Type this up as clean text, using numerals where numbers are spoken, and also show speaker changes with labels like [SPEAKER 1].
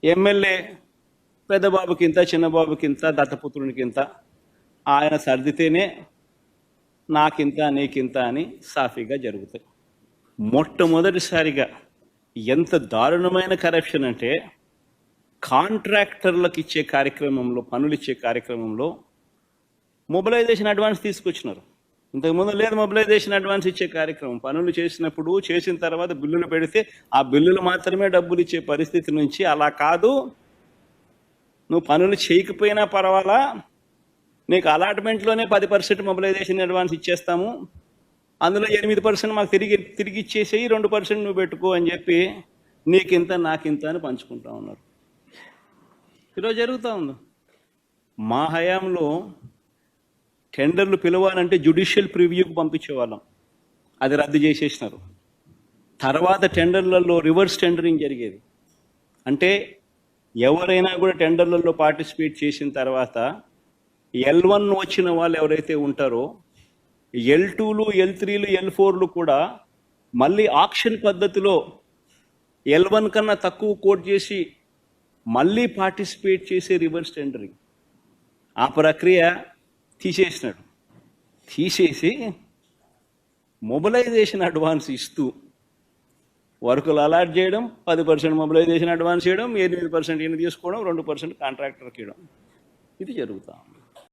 [SPEAKER 1] MLA పెద్దబాబుకింత, చిన్నబాబుకింత, దత్తపుత్రునికింత, ఆయన సర్దితేనే నాకింత నీకింత అని సాఫీగా జరుగుతాయి. మొట్టమొదటిసారిగా ఎంత దారుణమైన కరప్షన్ అంటే కాంట్రాక్టర్లకు ఇచ్చే కార్యక్రమంలో, పనులు ఇచ్చే కార్యక్రమంలో మొబిలైజేషన్ అడ్వాన్స్ తీసుకొచ్చినారు. ఇంతకుముందు లేదు మొబిలైజేషన్ అడ్వాన్స్ ఇచ్చే కార్యక్రమం. పనులు చేసినప్పుడు, చేసిన తర్వాత బిల్లులు పెడితే ఆ బిల్లులు మాత్రమే డబ్బులు ఇచ్చే పరిస్థితి నుంచి అలా కాదు, నువ్వు పనులు చేయకపోయినా పర్వాలా, నీకు అలాట్మెంట్లోనే 10% మొబిలైజేషన్ అడ్వాన్స్ ఇచ్చేస్తాము, అందులో 8% మాకు తిరిగి ఇచ్చేసేయి, 2% నువ్వు పెట్టుకో అని చెప్పి నీకింత నాకింత అని పంచుకుంటా ఉన్నారు. ఈరోజు జరుగుతూ ఉంది. మా హయాంలో టెండర్లు పిలవాలంటే జ్యుడిషియల్ ప్రివ్యూకి పంపించేవాళ్ళం, అది రద్దు చేసేసినారు. తర్వాత టెండర్లలో రివర్స్ టెండరింగ్ జరిగేది. అంటే ఎవరైనా కూడా టెండర్లలో పార్టిసిపేట్ చేసిన తర్వాత L1 వచ్చిన వాళ్ళు ఎవరైతే ఉంటారో L2లు, L3లు, L4లు కూడా మళ్ళీ ఆక్షన్ పద్ధతిలో L1 కన్నా తక్కువ కోట్ చేసి మళ్ళీ పార్టిసిపేట్ చేసే రివర్స్ టెండరింగ్. ఆ ప్రక్రియ తీసేసినాడు. తీసేసి మొబిలైజేషన్ అడ్వాన్స్ ఇస్తూ వర్కులు అలాట్ చేయడం, 10% మొబిలైజేషన్ అడ్వాన్స్ చేయడం, 8% ఈయన తీసుకోవడం, 2% కాంట్రాక్టర్కి ఇవ్వడం, ఇది జరుగుతాం.